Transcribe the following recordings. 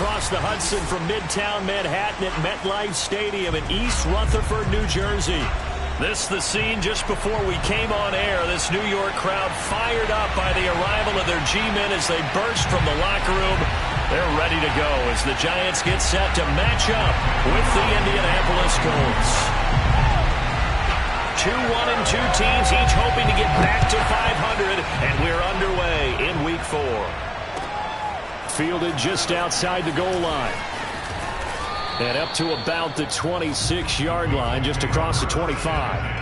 across the Hudson from Midtown Manhattan at MetLife Stadium in East Rutherford, New Jersey. This the scene just before we came on air. This New York crowd fired up by the arrival of their G-men as they burst from the locker room. They're ready to go as the Giants get set to match up with the Indianapolis Colts. 2-1-2 teams, each hoping to get back to 500, and we're underway in Week 4. Fielded just outside the goal line. And up to about the 26-yard line, just across the 25.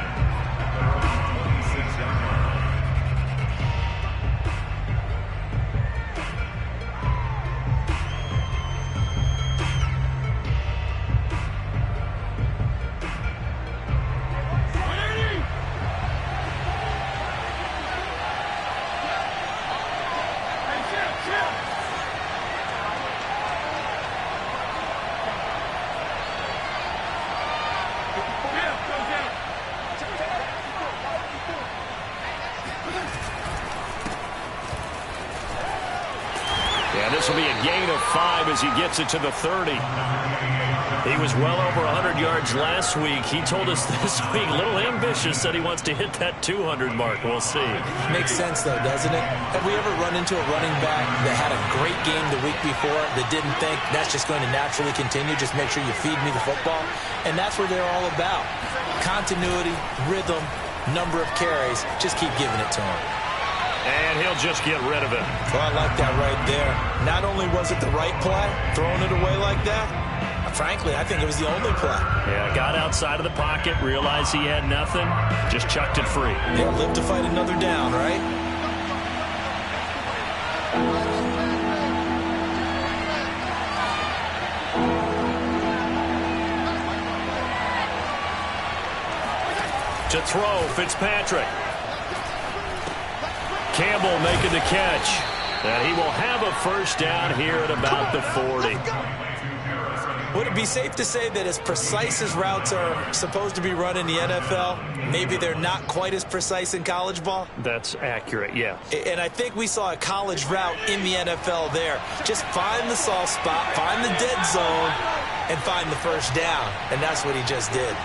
This will be a gain of 5 as he gets it to the 30. He was well over 100 yards last week. He told us this week, a little ambitious, said he wants to hit that 200 mark. We'll see. Makes sense, though, doesn't it? Have we ever run into a running back that had a great game the week before that didn't think that's just going to naturally continue? Just make sure you feed me the football. And that's what they're all about. Continuity, rhythm, number of carries. Just keep giving it to him. And he'll just get rid of it. Well, I like that right there. Not only was it the right play, throwing it away like that, frankly, I think it was the only play. Yeah, got outside of the pocket, realized he had nothing, just chucked it free. Yeah, live to fight another down, right? To throw, Fitzpatrick. Campbell making the catch. And he will have a first down here at about the 40. Would it be safe to say that as precise as routes are supposed to be run in the NFL, maybe they're not quite as precise in college ball? That's accurate, yeah. And I think we saw a college route in the NFL there. Just find the soft spot, find the dead zone, and find the first down. And that's what he just did.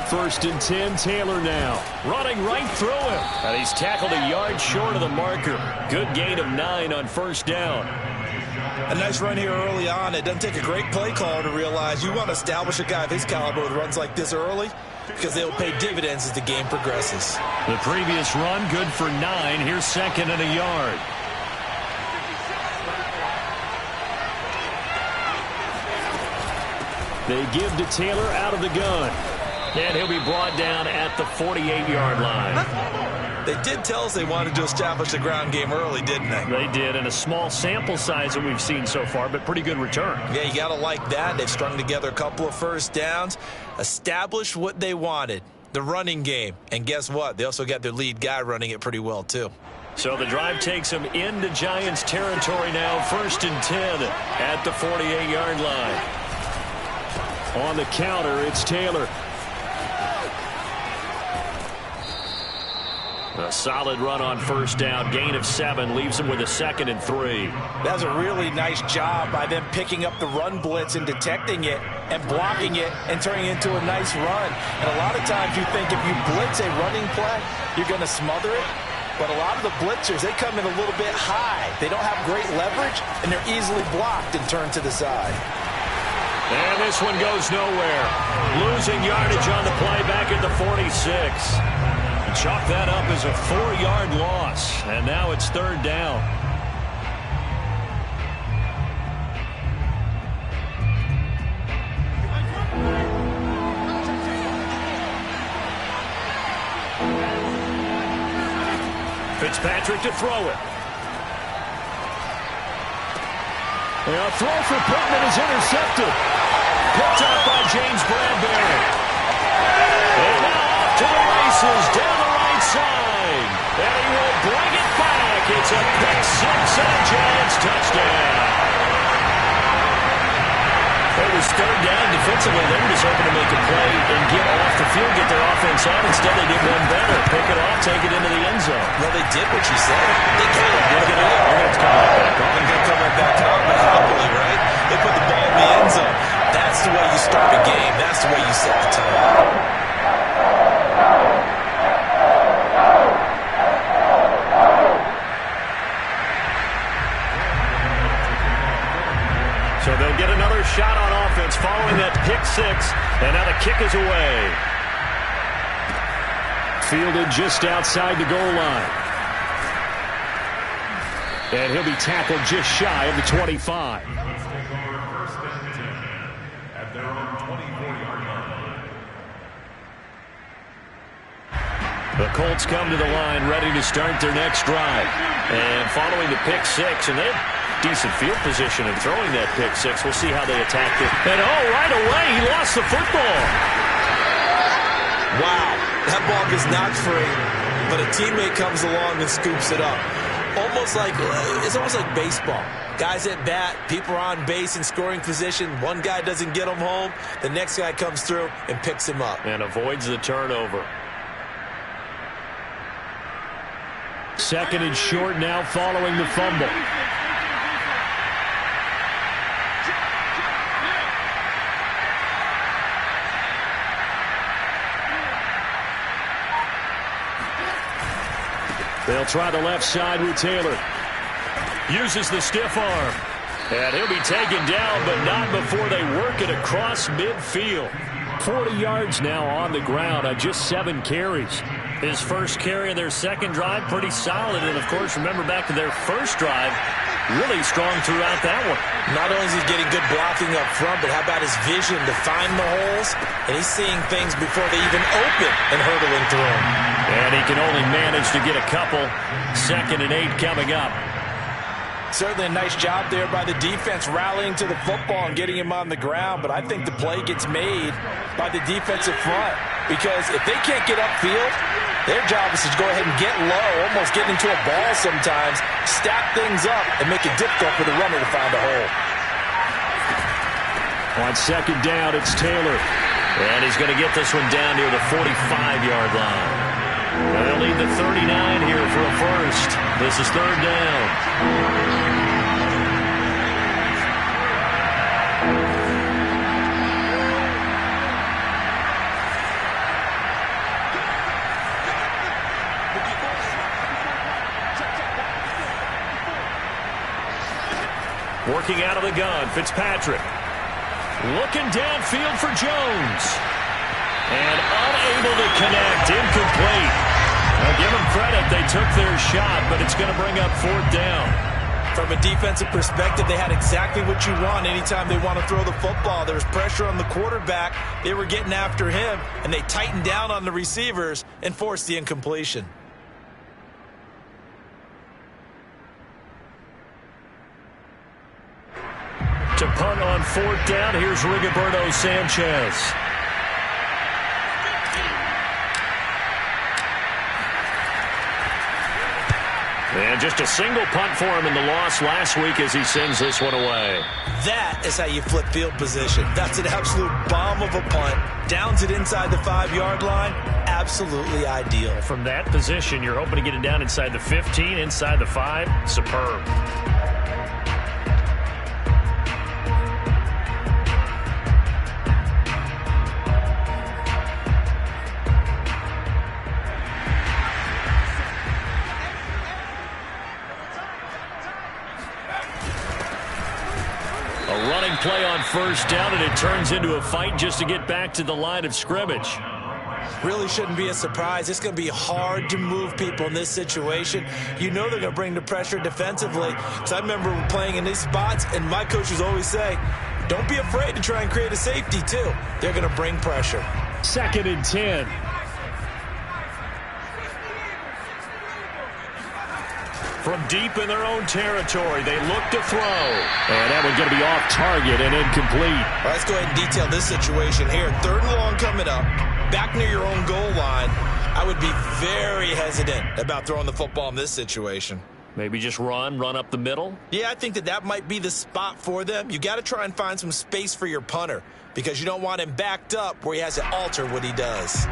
First and 10, Taylor now. Running right through him. And he's tackled a yard short of the marker. Good gain of 9 on first down. A nice run here early on. It doesn't take a great play caller to realize you want to establish a guy of his caliber with runs like this early because they'll pay dividends as the game progresses. The previous run, good for 9. Here's second and a yard. They give to Taylor out of the gun. And he'll be brought down at the 48-yard line. They did tell us they wanted to establish the ground game early, didn't they? They did, and a small sample size that we've seen so far, but pretty good return. Yeah, you got to like that. They've strung together a couple of first downs, established what they wanted, the running game. And guess what? They also got their lead guy running it pretty well, too. So the drive takes them into Giants territory now, first and 10 at the 48-yard line. On the counter, it's Taylor. A solid run on first down. Gain of 7 leaves him with a second and 3. That's a really nice job by them picking up the run blitz and detecting it and blocking it and turning it into a nice run. And a lot of times you think if you blitz a running play, you're going to smother it. But a lot of the blitzers, they come in a little bit high. They don't have great leverage, and they're easily blocked and turned to the side. And this one goes nowhere. Losing yardage on the play back at the 46. Chalk that up as a 4-yard loss. And now it's third down. Fitzpatrick to throw it. And a throw for Pittman is intercepted. Picked up by James Bradbury. And now off to the races down the right side. And he will bring it back. It's a pick-6 and a Giants touchdown. It was third down defensively. They were just hoping to make a play and get off the field, get their offense out. Instead, take it into the end zone. Well, they did what you said. They got it. They're going to come right back on. They're going to come right back on, but happily, right? They put the ball in the end zone. That's the way you start a game. That's the way you set the tone. So they'll get another shot on offense following that pick six, and now the kick is away. Fielded just outside the goal line. And he'll be tackled just shy of the 25. The Colts come to the line ready to start their next drive. And following the pick six, and they have decent field position in throwing that pick six. We'll see how they attack it. And right away, he lost the football. Wow, that ball gets knocked free, but a teammate comes along and scoops it up. It's almost like baseball. Guys at bat, people are on base in scoring position. One guy doesn't get him home. The next guy comes through and picks him up. And avoids the turnover. Second and short now following the fumble. They'll try the left side with Taylor. Uses the stiff arm. And he'll be taken down, but not before they work it across midfield. 40 yards now on the ground on just 7 carries. His first carry of their second drive, pretty solid. And, of course, remember back to their first drive, really strong throughout that one. Not only is he getting good blocking up front, but how about his vision to find the holes? And he's seeing things before they even open and hurdling through them. And he can only manage to get a couple. 2nd and 8 coming up. Certainly a nice job there by the defense rallying to the football and getting him on the ground. But I think the play gets made by the defensive front. Because if they can't get upfield, their job is to go ahead and get low, almost get into a ball sometimes, stack things up, and make it difficult for the runner to find a hole. On 2nd down, it's Taylor. And he's going to get this one down near the 45-yard line. They'll need the 39 here for a first. This is 3rd down. Working out of the gun, Fitzpatrick. Looking downfield for Jones. And unable to connect, incomplete. Now give them credit, they took their shot, but it's going to bring up 4th down. From a defensive perspective, they had exactly what you want anytime they want to throw the football. There was pressure on the quarterback. They were getting after him, and they tightened down on the receivers and forced the incompletion. To punt on 4th down, here's Rigoberto Sanchez. And just a single punt for him in the loss last week as he sends this one away. That is how you flip field position. That's an absolute bomb of a punt. Downs it inside the 5-yard line. Absolutely ideal. From that position, you're hoping to get it down inside the 15, inside the 5. Superb. Play on 1st down, and it turns into a fight just to get back to the line of scrimmage. Really shouldn't be a surprise. It's going to be hard to move people in this situation. You know they're going to bring the pressure defensively. So I remember playing in these spots, and my coaches always say, don't be afraid to try and create a safety, too. They're going to bring pressure. 2nd and 10. From deep in their own territory, they look to throw. And that one's going to be off target and incomplete. All right, let's go ahead and detail this situation here. 3rd and long coming up, back near your own goal line. I would be very hesitant about throwing the football in this situation. Maybe just run up the middle? Yeah, I think that might be the spot for them. You got to try and find some space for your punter because you don't want him backed up where he has to alter what he does.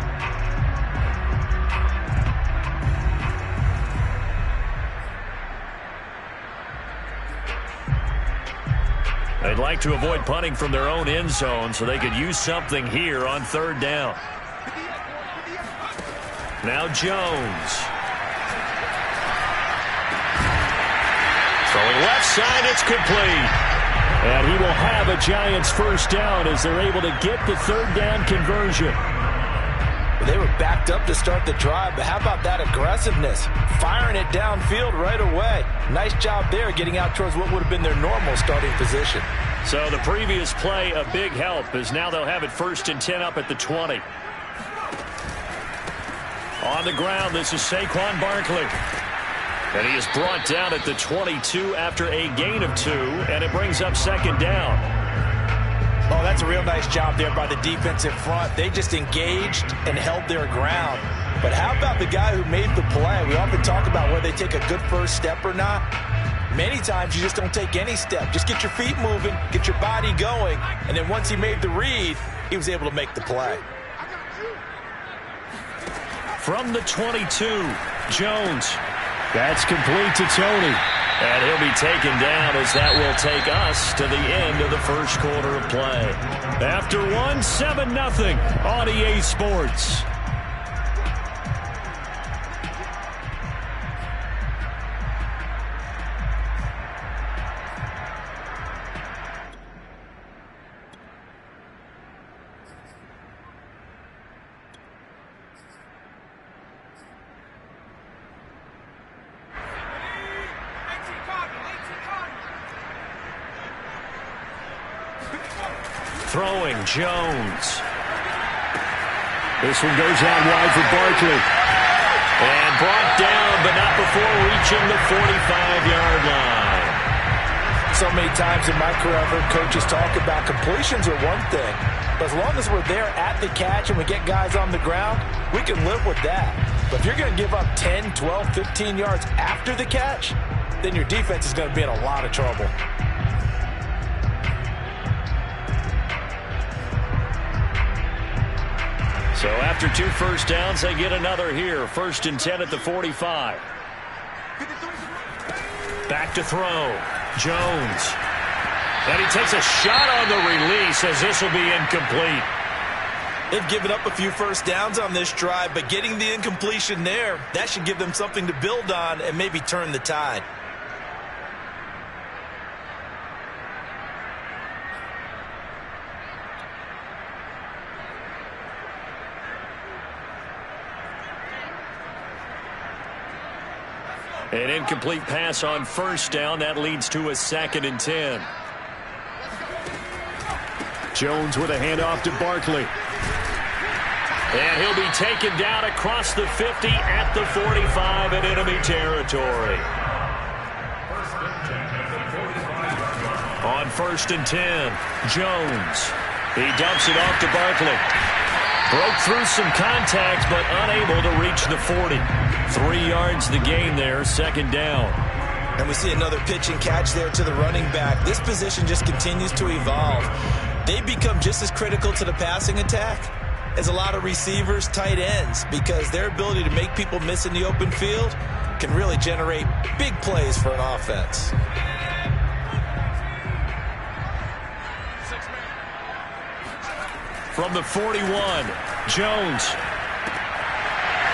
They'd like to avoid punting from their own end zone so they could use something here on 3rd down. Now Jones. Throwing left side, it's complete. And he will have a Giants 1st down as they're able to get the 3rd down conversion. They were backed up to start the drive, but how about that aggressiveness? Firing it downfield right away. Nice job there getting out towards what would have been their normal starting position. So the previous play, a big help, as now they'll have it 1st and 10 up at the 20. On the ground, this is Saquon Barkley. And he is brought down at the 22 after a gain of 2, and it brings up 2nd down. Oh, that's a real nice job there by the defensive front. They just engaged and held their ground. But how about the guy who made the play? We often talk about whether they take a good first step or not. Many times you just don't take any step. Just get your feet moving, get your body going, and then once he made the read, he was able to make the play. From the 22, Jones. That's complete to Tony. And he'll be taken down as that will take us to the end of the 1st quarter of play. After 1, 7-0 on EA Sports. Throwing, Jones. This one goes out wide for Barkley. And brought down, but not before reaching the 45-yard line. So many times in my career, I've heard coaches talk about completions are one thing. But as long as we're there at the catch and we get guys on the ground, we can live with that. But if you're going to give up 10, 12, 15 yards after the catch, then your defense is going to be in a lot of trouble. So after 2 1st downs, they get another here. 1st and 10 at the 45. Back to throw. Jones. And he takes a shot on the release as this will be incomplete. They've given up a few 1st downs on this drive, but getting the incompletion there, that should give them something to build on and maybe turn the tide. An incomplete pass on 1st down. That leads to a 2nd and 10. Jones with a handoff to Barkley. And he'll be taken down across the 50 at the 45 in enemy territory. On 1st and 10, Jones. He dumps it off to Barkley. Broke through some contact, but unable to reach the 40. 3 yards the gain there, 2nd down. And we see another pitch and catch there to the running back. This position just continues to evolve. They become just as critical to the passing attack as a lot of receivers, tight ends, because their ability to make people miss in the open field can really generate big plays for an offense. From the 41, Jones.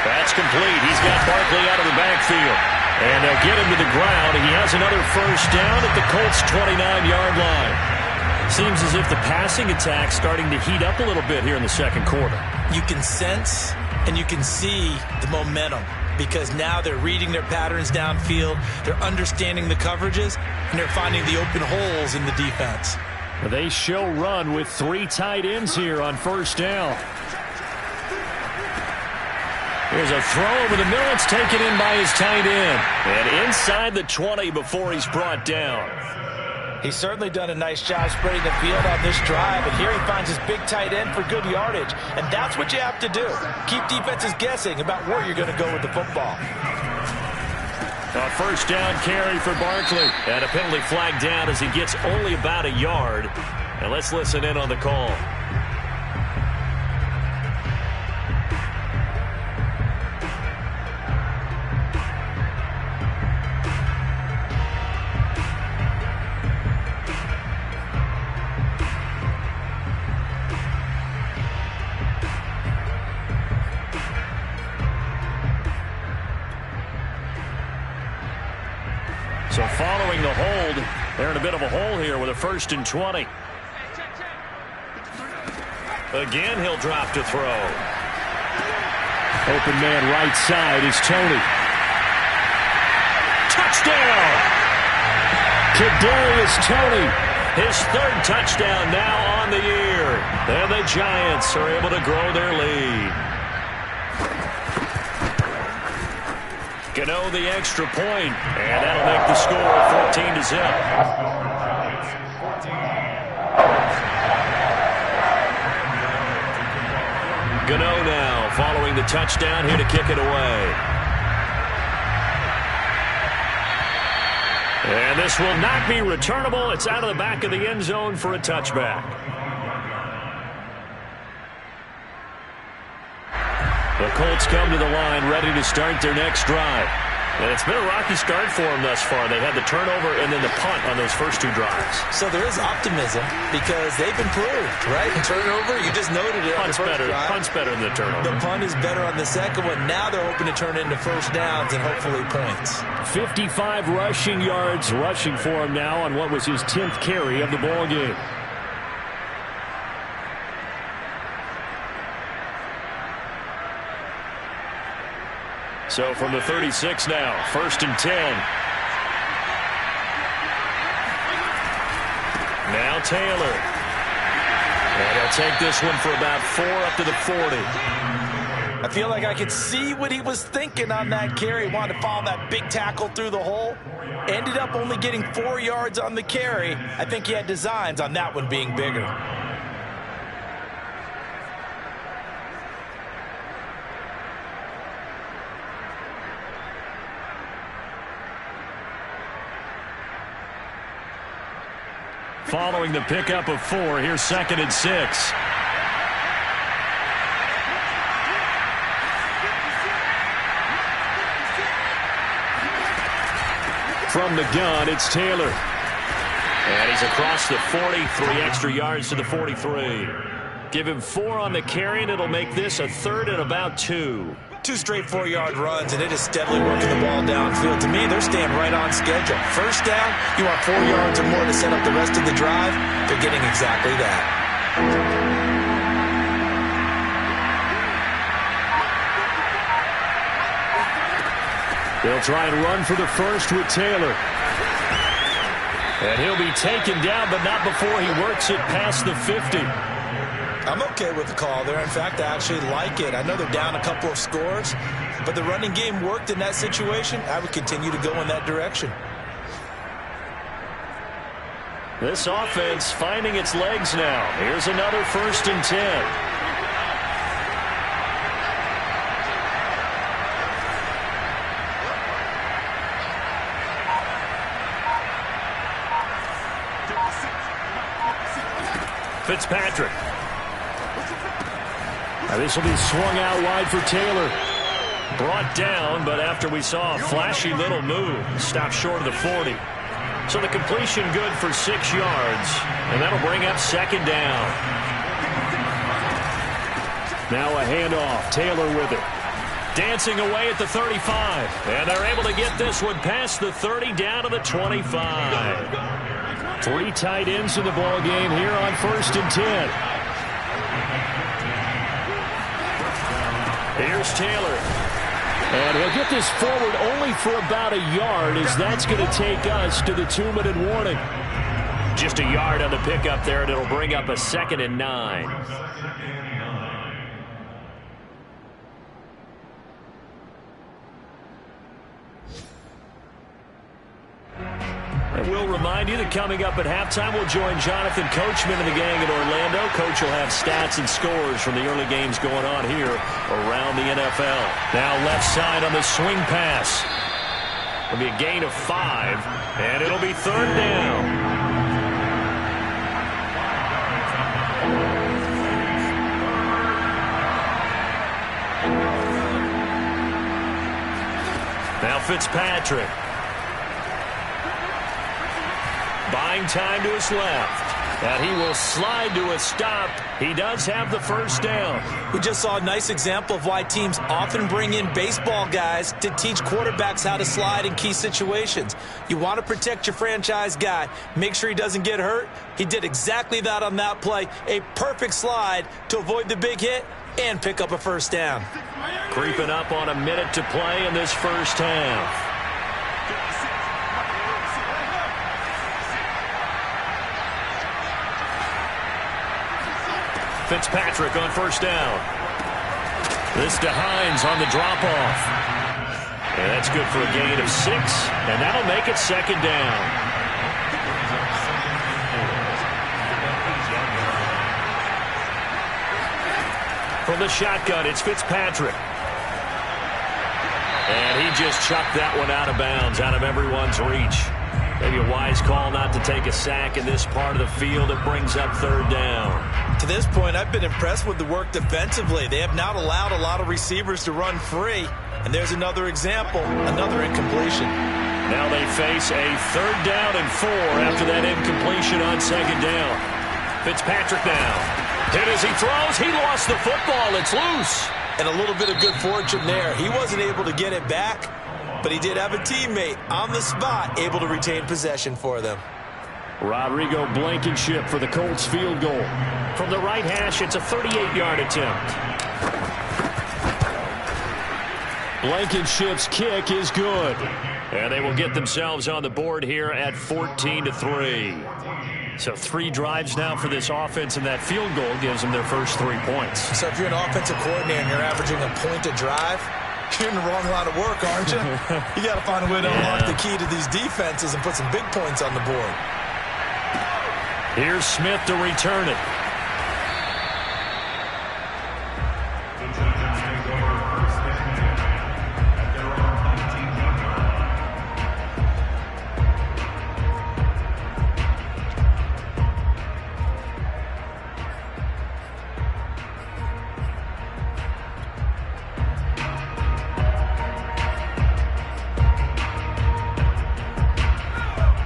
That's complete. He's got Barkley out of the backfield. And they'll get him to the ground. He has another 1st down at the Colts' 29-yard line. Seems as if the passing attack's starting to heat up a little bit here in the 2nd quarter. You can sense and you can see the momentum because now they're reading their patterns downfield, they're understanding the coverages, and they're finding the open holes in the defense. They show run with 3 tight ends here on 1st down. Here's a throw over the middle. It's taken in by his tight end. And inside the 20 before he's brought down. He's certainly done a nice job spreading the field on this drive, and here he finds his big tight end for good yardage. And that's what you have to do. Keep defenses guessing about where you're going to go with the football. A 1st down carry for Barkley. And a penalty flag down as he gets only about a yard. And let's listen in on the call. following the hold. They're in a bit of a hole here with a 1st and 20. Again, he'll drop to throw. Open man right side is Tony. Touchdown! Kadarius Toney, his 3rd touchdown now on the year. And the Giants are able to grow their lead. Gano the extra point, and that'll make the score 14-0. Gano now following the touchdown here to kick it away. And this will not be returnable. It's out of the back of the end zone for a touchback. The Colts come to the line ready to start their next drive. And it's been a rocky start for them thus far. They had the turnover and then the punt on those first 2 drives. So there is optimism because they've improved, right? The turnover, you just noted it. Punt's better than the turnover. The punt is better on the second one. Now they're hoping to turn into first downs and hopefully points. 55 rushing yards rushing for him now on what was his 10th carry of the ball game. So from the 36 now, 1st and 10. Now Taylor. And he'll take this one for about 4 up to the 40. I feel like I could see what he was thinking on that carry. Wanted to follow that big tackle through the hole. Ended up only getting 4 yards on the carry. I think he had designs on that one being bigger. Following the pickup of 4, here's 2nd and 6. From the gun, it's Taylor. And he's across the 40, 3 extra yards to the 43. Give him 4 on the carry, and it'll make this a 3rd and about 2. 2 straight 4-yard runs, and it is steadily working the ball downfield. To me, they're staying right on schedule. First down, you want 4 yards or more to set up the rest of the drive. They're getting exactly that. They'll try and run for the first with Taylor. And he'll be taken down, but not before he works it past the 50. I'm okay with the call there. In fact, I actually like it. I know they're down a couple of scores, but the running game worked in that situation. I would continue to go in that direction. This offense finding its legs now. Here's another 1st and 10. Fitzpatrick. This will be swung out wide for Taylor. Brought down, but after we saw a flashy little move, stopped short of the 40. So the completion good for 6 yards, and that'll bring up 2nd down. Now a handoff. Taylor with it. Dancing away at the 35. And they're able to get this one past the 30 down to the 25. 3 tight ends in the ball game here on 1st and 10. Here's Taylor. And he'll get this forward only for about a yard, as that's going to take us to the 2-minute warning. Just a yard on the pickup there, and it'll bring up a 2nd and 9. And we'll remind you that coming up at halftime, we'll join Jonathan Coachman and the gang in Orlando. Coach will have stats and scores from the early games going on here around the NFL. Now left side on the swing pass. It'll be a gain of 5, and it'll be 3rd down. Now Fitzpatrick. Buying time to his left. And he will slide to a stop. He does have the first down. We just saw a nice example of why teams often bring in baseball guys to teach quarterbacks how to slide in key situations. You want to protect your franchise guy. Make sure he doesn't get hurt. He did exactly that on that play. A perfect slide to avoid the big hit and pick up a first down. Creeping up on a minute to play in this first half. Fitzpatrick on first down. This to Hines on the drop-off. And that's good for a gain of 6, and that'll make it second down. From the shotgun, it's Fitzpatrick. And he just chucked that one out of bounds, out of everyone's reach. Maybe a wise call not to take a sack in this part of the field. It brings up third down. To this point, I've been impressed with the work defensively. They have not allowed a lot of receivers to run free. And there's another example, another incompletion. Now they face a third down and 4 after that incompletion on second down. Fitzpatrick now. Hit as he throws. He lost the football. It's loose. And a little bit of good fortune there. He wasn't able to get it back, but he did have a teammate on the spot able to retain possession for them. Rodrigo Blankenship for the Colts field goal. From the right hash, it's a 38-yard attempt. Blankenship's kick is good. And they will get themselves on the board here at 14-3. So 3 drives now for this offense, and that field goal gives them their first 3 points. So if you're an offensive coordinator and you're averaging a point a drive, you're in the wrong line of work, aren't you? You got to find a way to unlock the key to these defenses and put some big points on the board. Here's Smith to return it.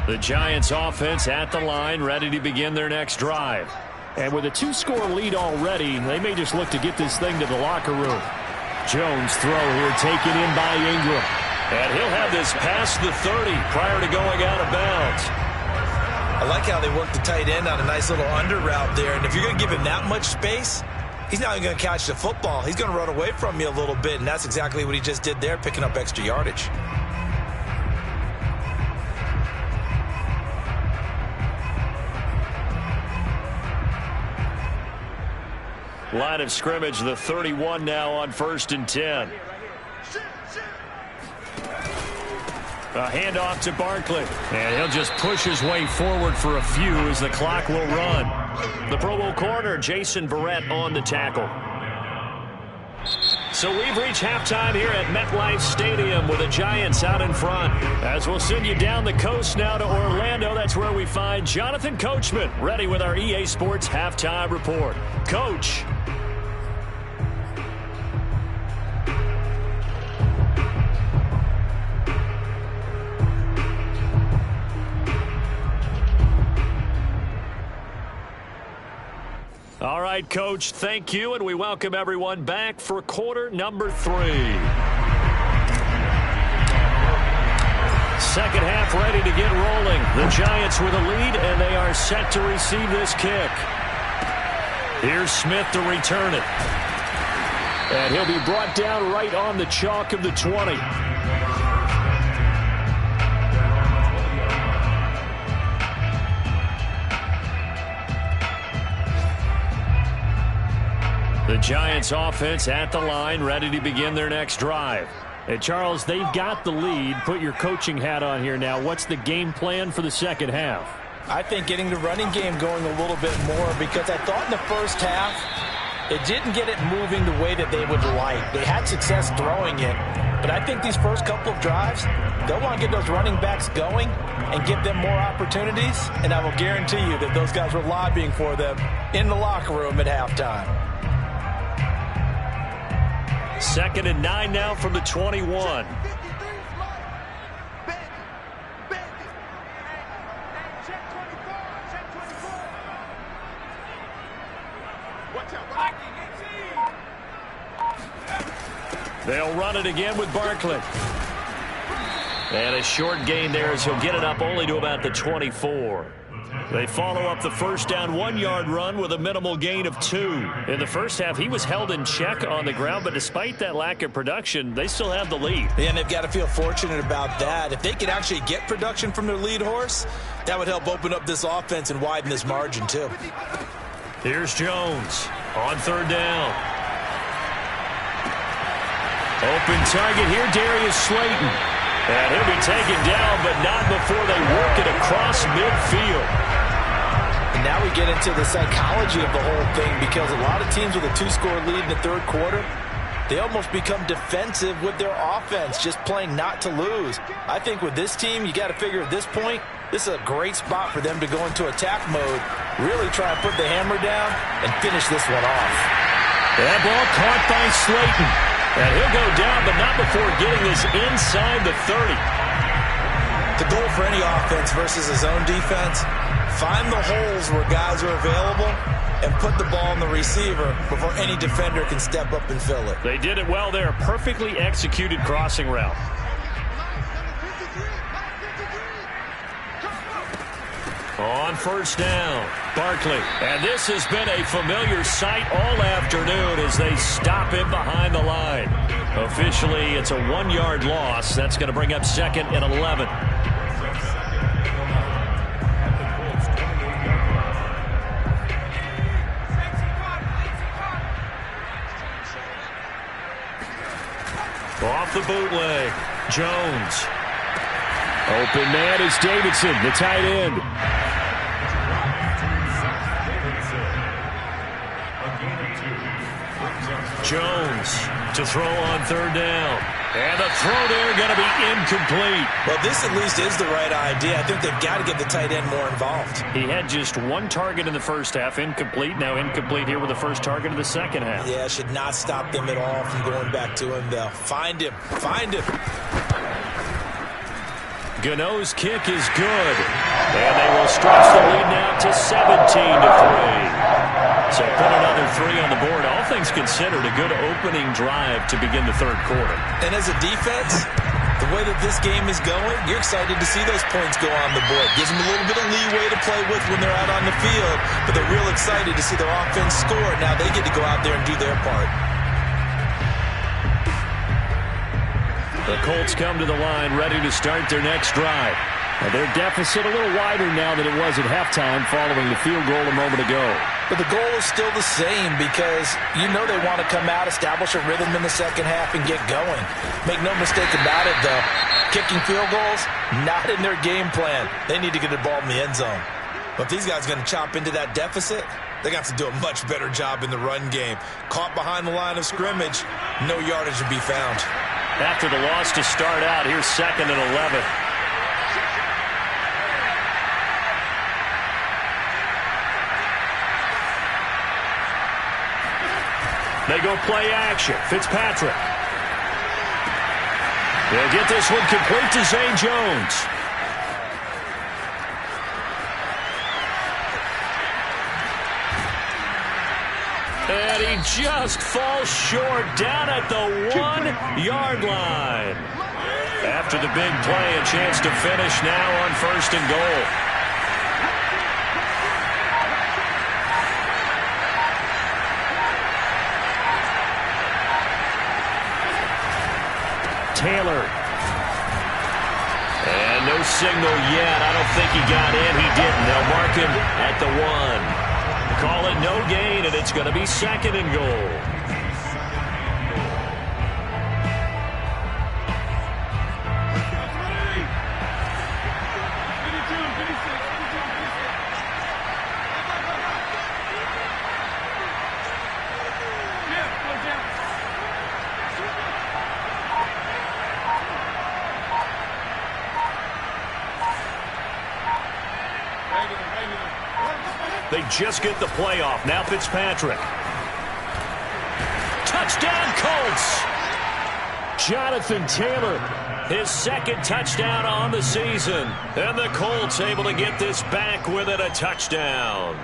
The Giants offense at the line, ready to begin their next drive. And with a 2-score lead already, they may just look to get this thing to the locker room. Jones throw here taken in by Ingram. And he'll have this past the 30 prior to going out of bounds. I like how they work the tight end on a nice little under route there. And if you're going to give him that much space, he's not even going to catch the football. He's going to run away from you a little bit, and that's exactly what he just did there, picking up extra yardage. Line of scrimmage, the 31 now on 1st and 10. A handoff to Barkley. And he'll just push his way forward for a few as the clock will run. The Pro Bowl corner, Jason Verrett, on the tackle. So we've reached halftime here at MetLife Stadium with the Giants out in front. As we'll send you down the coast now to Orlando, that's where we find Jonathan Coachman ready with our EA Sports halftime report. Coach. All right, Coach, thank you, and we welcome everyone back for quarter number 3. Second half ready to get rolling. The Giants with a lead, and they are set to receive this kick. Here's Smith to return it. And he'll be brought down right on the chalk of the 20. The Giants offense at the line, ready to begin their next drive. And Charles, they've got the lead. Put your coaching hat on here now. What's the game plan for the second half? I think getting the running game going a little bit more, because I thought in the first half it didn't get it moving the way that they would like. They had success throwing it, but I think these first couple of drives, they'll want to get those running backs going and give them more opportunities, and I will guarantee you that those guys were lobbying for them in the locker room at halftime. 2nd and 9 now from the 21. They'll run it again with Barkley. And a short gain there as he'll get it up only to about the 24. They follow up the first down 1-yard run with a minimal gain of 2. In the first half, he was held in check on the ground, but despite that lack of production, they still have the lead. Yeah, and they've got to feel fortunate about that. If they could actually get production from their lead horse, that would help open up this offense and widen this margin, too. Here's Jones on third down. Open target here, Darius Slayton. And he'll be taken down, but not before they work it across midfield. And now we get into the psychology of the whole thing, because a lot of teams with a 2-score lead in the third quarter, they almost become defensive with their offense, just playing not to lose. I think with this team, you got to figure at this point, this is a great spot for them to go into attack mode, really try and put the hammer down and finish this one off. That ball caught by Slayton. And he'll go down, but not before getting this inside the 30. The goal for any offense versus his own defense, find the holes where guys are available and put the ball on the receiver before any defender can step up and fill it. They did it well there. Perfectly executed crossing route. On first down, Barkley. And this has been a familiar sight all afternoon as they stop him behind the line. Officially, it's a 1-yard loss. That's going to bring up second and 11. Off the bootleg, Jones. Open man is Davidson, the tight end. Jones to throw on third down. And the throw there going to be incomplete. Well, this at least is the right idea. I think they've got to get the tight end more involved. He had just 1 target in the first half, incomplete. Now incomplete here with the first target of the second half. Yeah, should not stop them at all from going back to him, though. Find him. Find him. Gano's kick is good. And they will stretch the lead now to 17-3. So put another 3 on the board. All things considered, a good opening drive to begin the third quarter. And as a defense, the way that this game is going, you're excited to see those points go on the board. Gives them a little bit of leeway to play with when they're out on the field, but they're real excited to see their offense score. Now they get to go out there and do their part. The Colts come to the line ready to start their next drive. And their deficit a little wider now than it was at halftime following the field goal a moment ago. But the goal is still the same, because you know they want to come out, establish a rhythm in the second half, and get going. Make no mistake about it, though. Kicking field goals, not in their game plan. They need to get the ball in the end zone. But if these guys are going to chop into that deficit, they're going to have to do a much better job in the run game. Caught behind the line of scrimmage, no yardage to be found. After the loss to start out, here's second and 11. They go play action. Fitzpatrick. They'll get this one complete to Zay Jones. And he just falls short down at the 1-yard line. After the big play, a chance to finish now on first and goal. Taylor. And no signal yet. I don't think he got in. He didn't. They'll mark him at the 1. Call it no gain, and it's going to be second and goal. They just get the playoff. Now Fitzpatrick. Touchdown, Colts! Jonathan Taylor, his second touchdown on the season. And the Colts able to get this back with it, a touchdown.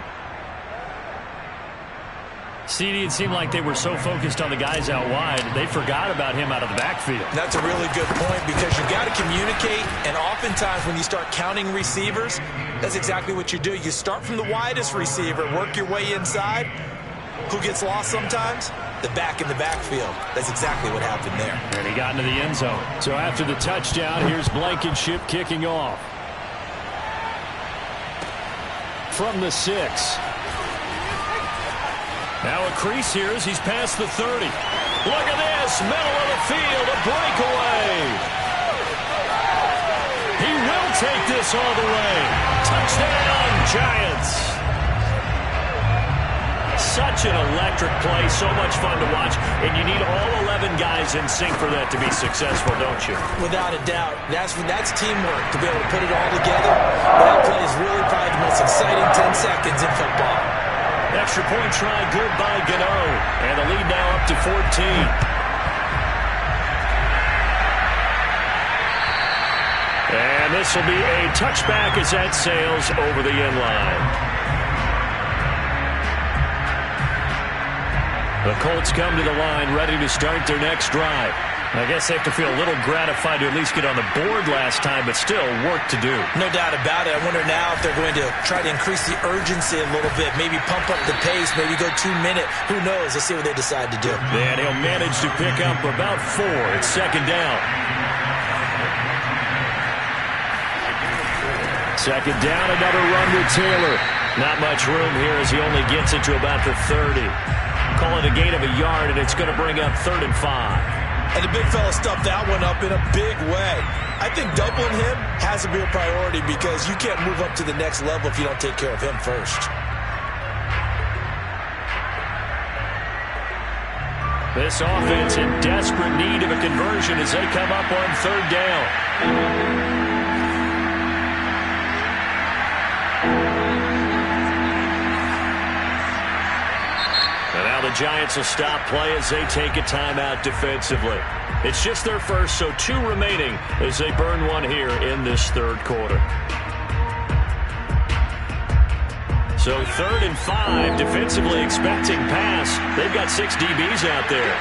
CD, it seemed like they were so focused on the guys out wide, they forgot about him out of the backfield. That's a really good point because you've got to communicate, and oftentimes when you start counting receivers, that's exactly what you do. You start from the widest receiver, work your way inside. Who gets lost sometimes? The back in the backfield. That's exactly what happened there. And he got into the end zone. So after the touchdown, here's Blankenship kicking off. From the 6. Now a crease here as he's past the 30. Look at this, middle of the field, a breakaway. He will take this all the way. Touchdown, Giants. Such an electric play, so much fun to watch, and you need all 11 guys in sync for that to be successful, don't you? Without a doubt. That's teamwork, to be able to put it all together. That play is really probably the most exciting 10 seconds in football. Extra point try, good by Gano, and the lead now up to 14. And this will be a touchback as that sails over the end line. The Colts come to the line ready to start their next drive. I guess they have to feel a little gratified to at least get on the board last time, but still work to do. No doubt about it. I wonder now if they're going to try to increase the urgency a little bit, maybe pump up the pace, maybe go 2 minute. Who knows? Let's see what they decide to do. And he'll manage to pick up about 4. It's second down. Second down, another run with Taylor. Not much room here as he only gets it to about the 30. Call it a gain of a yard, and it's going to bring up 3rd and 5. And the big fella stuffed that one up in a big way. I think doubling him has to be a priority because you can't move up to the next level if you don't take care of him first. This offense in desperate need of a conversion as they come up on 3rd down. The Giants will stop play as they take a timeout defensively. It's just their first, so 2 remaining as they burn one here in this 3rd quarter. So 3rd and 5, defensively expecting pass. They've got 6 DBs out there.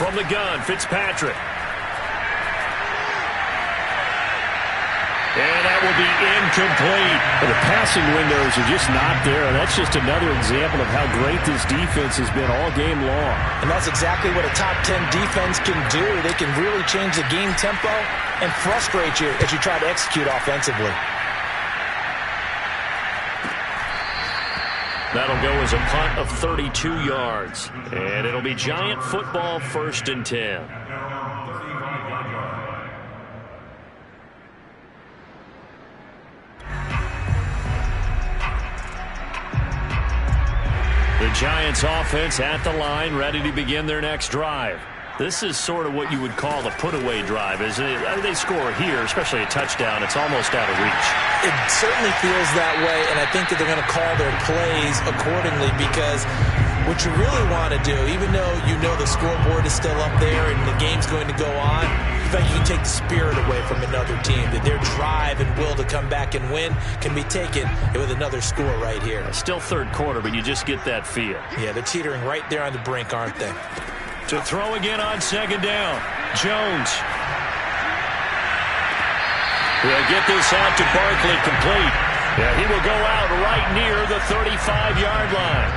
From the gun, Fitzpatrick. And that will be incomplete. The passing windows are just not there. That's just another example of how great this defense has been all game long. And that's exactly what a top 10 defense can do. They can really change the game tempo and frustrate you as you try to execute offensively. That'll go as a punt of 32 yards. And it'll be Giant football, 1st and 10. The Giants offense at the line, ready to begin their next drive. This is sort of what you would call a put-away drive, isn't it? They score here, especially a touchdown. It's almost out of reach. It certainly feels that way, and I think that they're going to call their plays accordingly because what you really want to do, even though you know the scoreboard is still up there and the game's going to go on, in fact, you can take the spirit away from another team, that their drive and will to come back and win can be taken with another score right here. Still 3rd quarter, but you just get that feel. Yeah, they're teetering right there on the brink, aren't they? To throw again on 2nd down, Jones. He'll get this out to Barkley, complete. Yeah, he will go out right near the 35-yard line.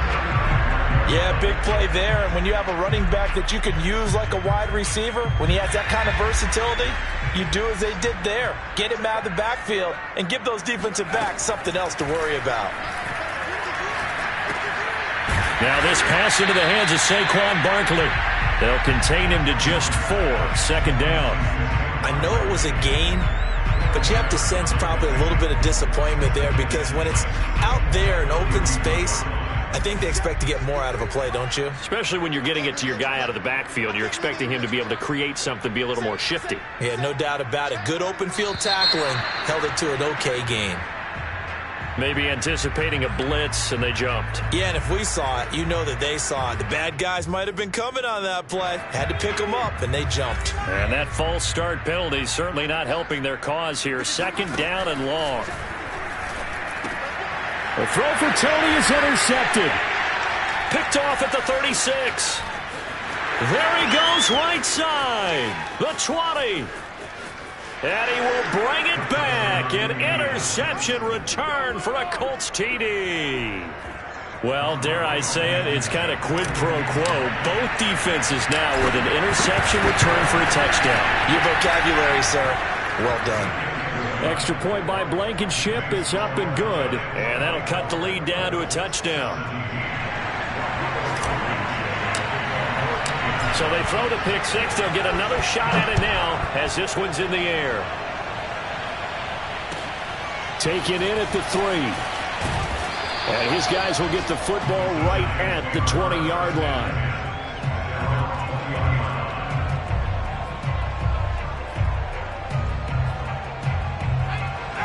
Yeah, big play there. And when you have a running back that you can use like a wide receiver, when he has that kind of versatility, you do as they did there. Get him out of the backfield and give those defensive backs something else to worry about. Now this pass into the hands of Saquon Barkley. They'll contain him to just 4, 2nd down. I know it was a gain, but you have to sense probably a little bit of disappointment there because when it's out there in open space, I think they expect to get more out of a play, don't you? Especially when you're getting it to your guy out of the backfield. You're expecting him to be able to create something, be a little more shifty. Yeah, no doubt about it. Good open field tackling held it to an okay gain. Maybe anticipating a blitz, and they jumped. Yeah, and if we saw it, you know that they saw it. The bad guys might have been coming on that play. Had to pick them up, and they jumped. And that false start penalty certainly not helping their cause here. 2nd down and long. The throw for Tony is intercepted. Picked off at the 36. There he goes, right side. The 20. And he will bring it back. An interception return for a Colts TD. Well, dare I say it, it's kind of quid pro quo. Both defenses now with an interception return for a touchdown. Your vocabulary, sir. Well done. Extra point by Blankenship is up and good. And that'll cut the lead down to a touchdown. So they throw the pick six. They'll get another shot at it now as this one's in the air. Taken in at the 3. And his guys will get the football right at the 20-yard line.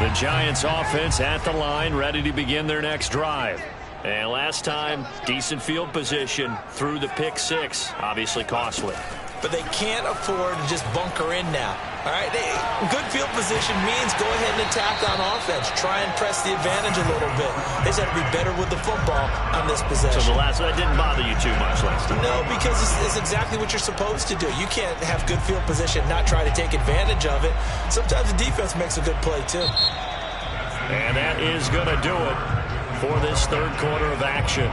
The Giants offense at the line, ready to begin their next drive. And last time, decent field position through the pick six. Obviously costly. But they can't afford to just bunker in now. All right, good field position means go ahead and attack on offense. Try and press the advantage a little bit. They just have to be better with the football on this possession. So the last one didn't bother you too much last time? No, because it's exactly what you're supposed to do. You can't have good field position, not try to take advantage of it. Sometimes the defense makes a good play, too. And that is going to do it for this third quarter of action.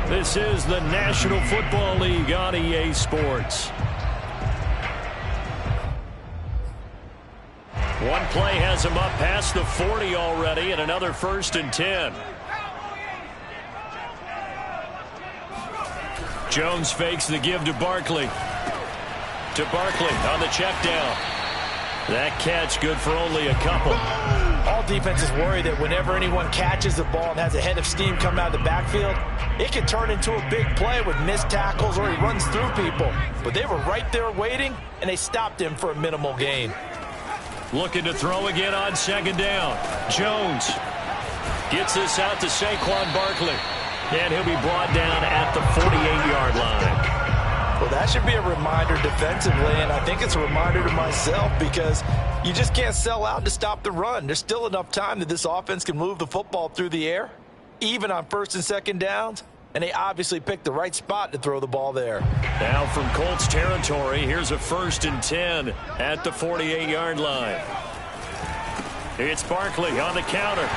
This is the National Football League on EA Sports. One play has him up past the 40 already, and another 1st and 10. Jones fakes the give to Barkley. To Barkley on the check down. That catch good for only a couple. All defenses worry that whenever anyone catches the ball and has a head of steam come out of the backfield, it can turn into a big play with missed tackles or he runs through people. But they were right there waiting, and they stopped him for a minimal gain. Looking to throw again on 2nd down. Jones gets this out to Saquon Barkley. And he'll be brought down at the 48-yard line. Well, that should be a reminder defensively, and I think it's a reminder to myself because you just can't sell out to stop the run. There's still enough time that this offense can move the football through the air, even on 1st and 2nd downs, and they obviously picked the right spot to throw the ball there. Now from Colts territory, here's a 1st and 10 at the 48-yard line. It's Barkley on the counter.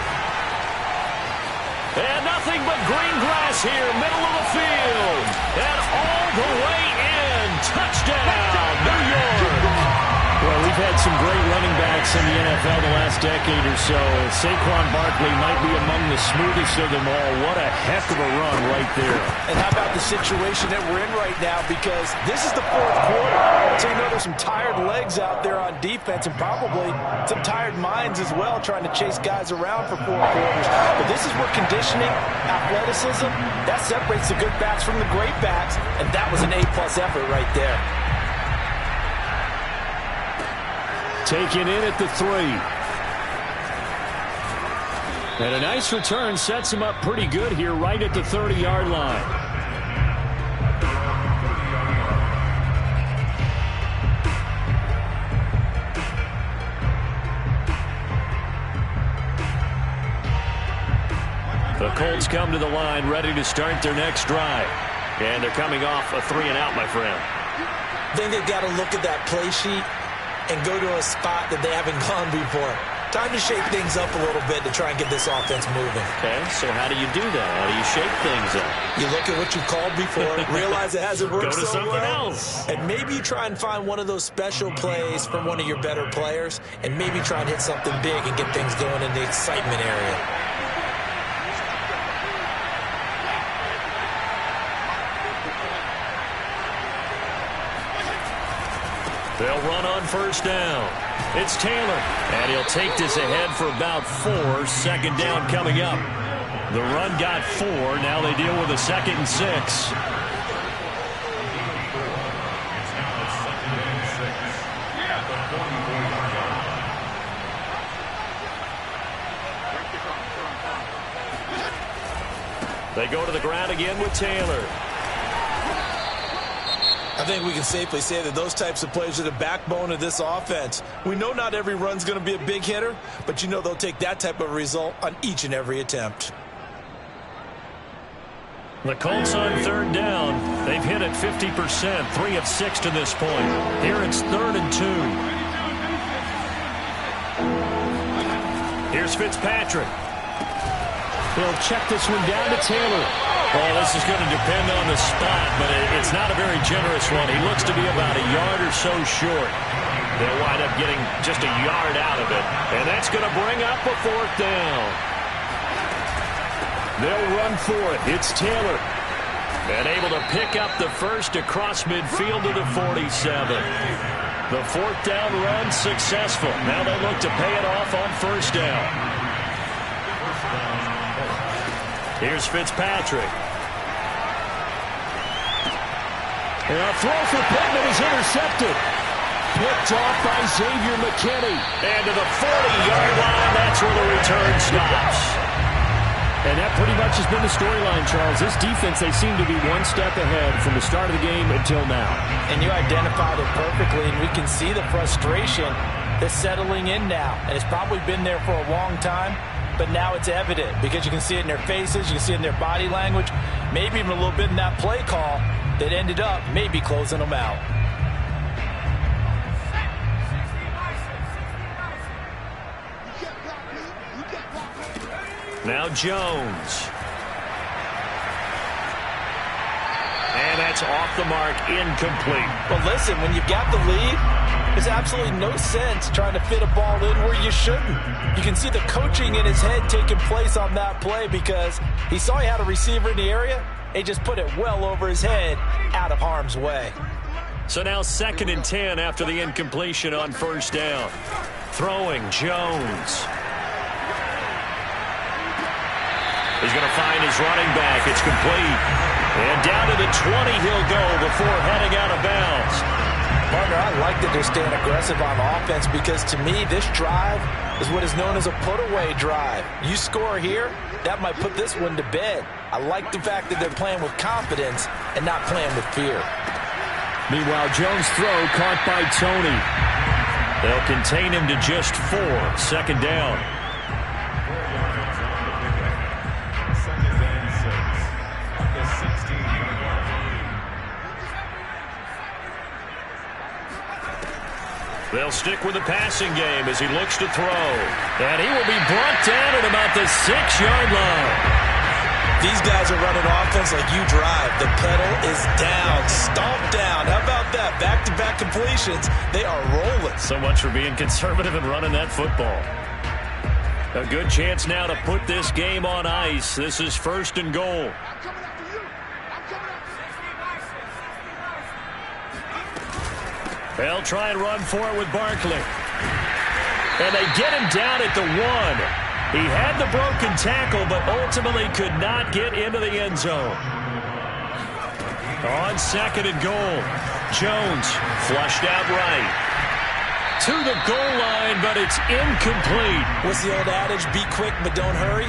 And nothing but green grass here, middle of the field. And all the way in. Touchdown, New York. Well, we've had some great running backs in the NFL the last decade or so. Saquon Barkley might be among the smoothest of them all. What a heck of a run right there. And how about the situation that we're in right now? Because this is the 4th quarter. So you know there's some tired legs out there on defense and probably some tired minds as well trying to chase guys around for 4 quarters. But this is where conditioning, athleticism, that separates the good backs from the great backs. And that was an A-plus effort right there. Taken in at the 3. And a nice return sets him up pretty good here right at the 30-yard line. The Colts come to the line ready to start their next drive. And they're coming off a 3-and-out, my friend. I think they've got to look at that play sheet and go to a spot that they haven't gone before. Time to shake things up a little bit to try and get this offense moving. Okay, so how do you do that? How do you shake things up? You look at what you called before, realize it hasn't worked Go to so something well, else. and maybe you try and find one of those special plays from one of your better players, and maybe try and hit something big and get things going in the excitement area. They'll run on 1st down. It's Taylor, and he'll take this ahead for about 4. 2nd down coming up. The run got 4. Now they deal with a 2nd and 6. They go to the ground again with Taylor. I think we can safely say that those types of plays are the backbone of this offense. We know not every run's going to be a big hitter, but you know they'll take that type of result on each and every attempt. The Colts on third down. They've hit it 50%, 3 of 6 to this point. Here it's 3rd and 2. Here's Fitzpatrick. He'll check this one down to Taylor. Oh, this is going to depend on the spot, but it's not a very generous one. He looks to be about a yard or so short. They'll wind up getting just a yard out of it, and that's going to bring up a 4th down. They'll run for it. It's Taylor. And able to pick up the first across midfield to the 47. The 4th down run successful. Now they look to pay it off on 1st down. Here's Fitzpatrick. And a throw for Pittman is intercepted. Picked off by Xavier McKinney. And to the 40-yard line, that's where the return stops. And that pretty much has been the storyline, Charles. This defense, they seem to be one step ahead from the start of the game until now. And you identified it perfectly, and we can see the frustration that's settling in now. And it's probably been there for a long time, but now it's evident because you can see it in their faces, you can see it in their body language, maybe even a little bit in that play call that ended up maybe closing them out. Now Jones. And that's off the mark, incomplete. Well, listen, when you've got the lead, there's absolutely no sense trying to fit a ball in where you shouldn't. You can see the coaching in his head taking place on that play because he saw he had a receiver in the area. He just put it well over his head, out of harm's way. So now 2nd and 10 after the incompletion on 1st down. Throwing Jones. He's going to find his running back. It's complete. And down to the 20 he'll go before heading out of bounds. Partner, I like that they're staying aggressive on offense because to me this drive is what is known as a put-away drive. You score here, that might put this one to bed. I like the fact that they're playing with confidence and not playing with fear. Meanwhile, Jones' throw caught by Tony. They'll contain him to just 4. 2nd down. They'll stick with the passing game as he looks to throw. And he will be brought down at about the 6-yard line. These guys are running offense like you drive. The pedal is down, stomped down. How about that? Back-to-back completions. They are rolling. So much for being conservative and running that football. A good chance now to put this game on ice. This is 1st and goal. They'll try and run for it with Barkley. And they get him down at the 1. He had the broken tackle, but ultimately could not get into the end zone. On 2nd and goal, Jones flushed out right. To the goal line, but it's incomplete. What's the old adage? Be quick, but don't hurry.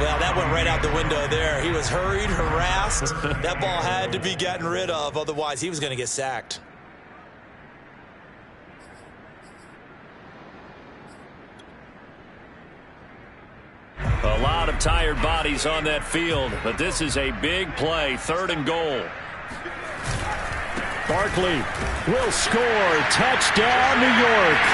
Well, that went right out the window there. He was hurried, harassed. That ball had to be gotten rid of, otherwise he was going to get sacked. A lot of tired bodies on that field, but this is a big play. 3rd and goal. Barkley will score. Touchdown, New York.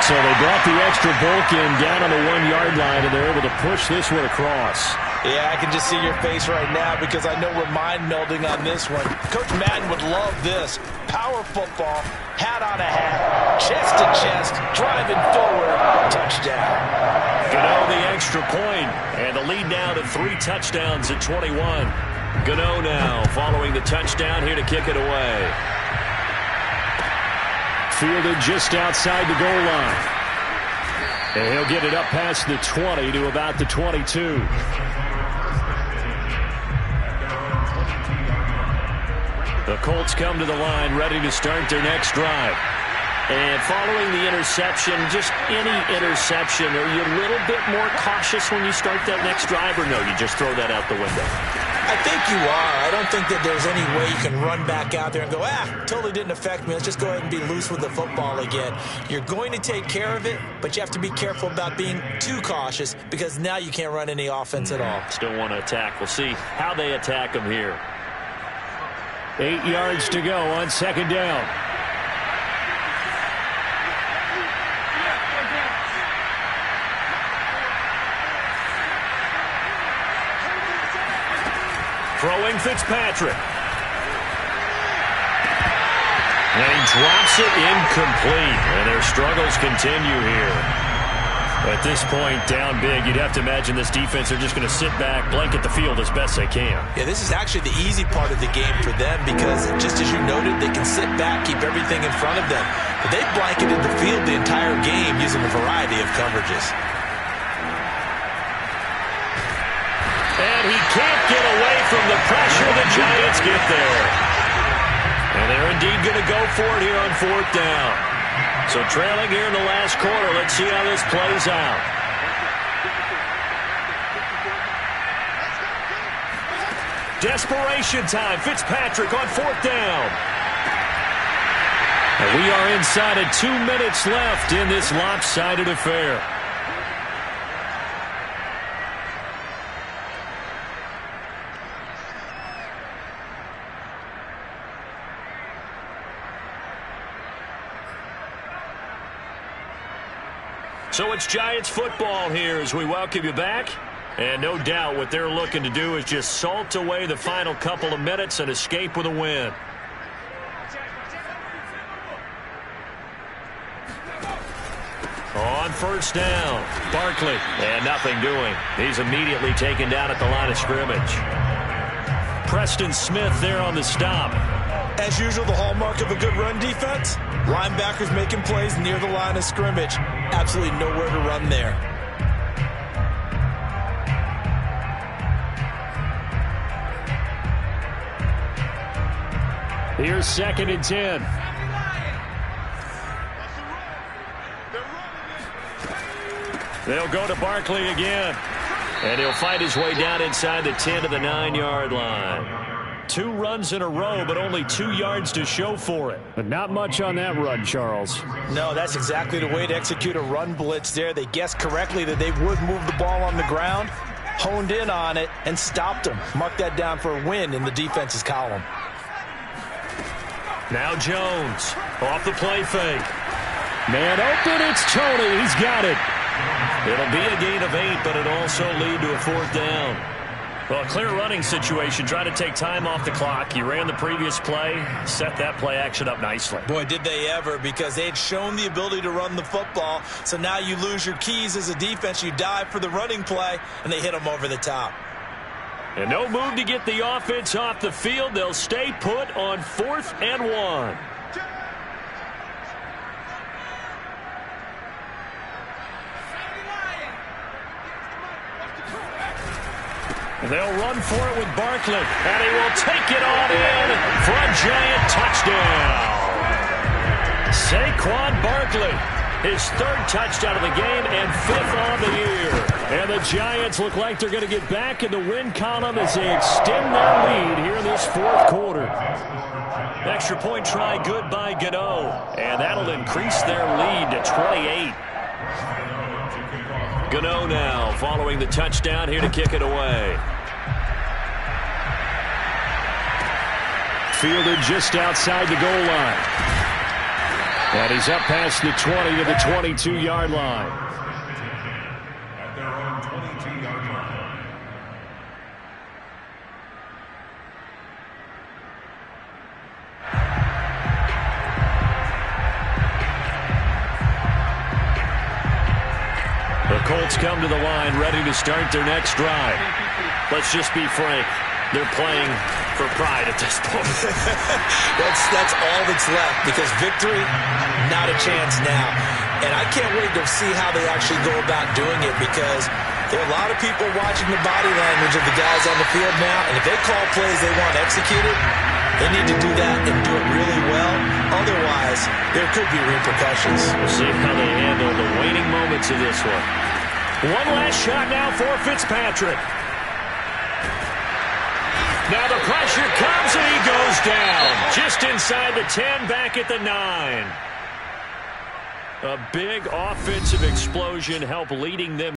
So they brought the extra bulk in down on the 1-yard line, and they're able to push this one across. Yeah, I can just see your face right now because I know we're mind melding on this one. Coach Madden would love this. Power football, hat on a hat, chest to chest, driving forward, touchdown. Gano the extra point, and the lead now to 3 touchdowns at 21. Gano now following the touchdown here to kick it away. Fielded just outside the goal line. And he'll get it up past the 20 to about the 22. The Colts come to the line ready to start their next drive. And following the interception, just any interception, are you a little bit more cautious when you start that next drive, or no, you just throw that out the window? I think you are. I don't think that there's any way you can run back out there and go, totally didn't affect me. Let's just go ahead and be loose with the football again. You're going to take care of it, but you have to be careful about being too cautious because now you can't run any offense at all. Still want to attack. We'll see how they attack them here. 8 yards to go on second down. Throwing Fitzpatrick. And he drops it incomplete. And their struggles continue here. At this point, down big, you'd have to imagine this defense are just going to sit back, blanket the field as best they can. Yeah, this is actually the easy part of the game for them because, just as you noted, they can sit back, keep everything in front of them. But they've blanketed the field the entire game using a variety of coverages. And he can't get away from the pressure. The Giants get there. And they're indeed going to go for it here on fourth down. So trailing here in the last quarter. Let's see how this plays out. Desperation time. Fitzpatrick on fourth down. And we are inside of 2 minutes left in this lopsided affair. So it's Giants football here as we welcome you back. And no doubt what they're looking to do is just salt away the final couple of minutes and escape with a win. On first down, Barkley. And nothing doing. He's immediately taken down at the line of scrimmage. Preston Smith there on the stop. As usual, the hallmark of a good run defense, linebackers making plays near the line of scrimmage. Absolutely nowhere to run there. Here's 2nd and 10. They'll go to Barkley again. And he'll fight his way down inside the 10 to the 9-yard line. 2 runs in a row, but only 2 yards to show for it. But not much on that run, Charles. No, that's exactly the way to execute a run blitz there. They guessed correctly that they would move the ball on the ground, honed in on it, and stopped them. Mark that down for a win in the defense's column. Now Jones off the play fake. Man open, it's Tony. He's got it. It'll be a gain of 8, but it'll also lead to a fourth down. Well, a clear running situation. Try to take time off the clock. He ran the previous play, set that play action up nicely. Boy, did they ever, because they had shown the ability to run the football. So now you lose your keys as a defense. You dive for the running play, and they hit them over the top. And no move to get the offense off the field. They'll stay put on 4th and 1. They'll run for it with Barkley, and he will take it on in for a Giant touchdown. Saquon Barkley, his 3rd touchdown of the game and 5th on the year. And the Giants look like they're going to get back in the win column as they extend their lead here in this 4th quarter. Extra point try good by Gano, and that'll increase their lead to 28. Gano now following the touchdown here to kick it away. Fielded just outside the goal line. And he's up past the 20 to the 22-yard line. At their own 22-yard line. The Colts come to the line ready to start their next drive. Let's just be frank. They're playing for pride at this point. That's all that's left, because victory, not a chance now. And I can't wait to see how they actually go about doing it, because there are a lot of people watching the body language of the guys on the field now, and if they call plays they want executed, they need to do that and do it really well. Otherwise, there could be repercussions. We'll see how they handle the waning moments of this one. One last shot now for Fitzpatrick. Now the pressure comes, and he goes down. Just inside the 10, back at the 9. A big offensive explosion helped leading them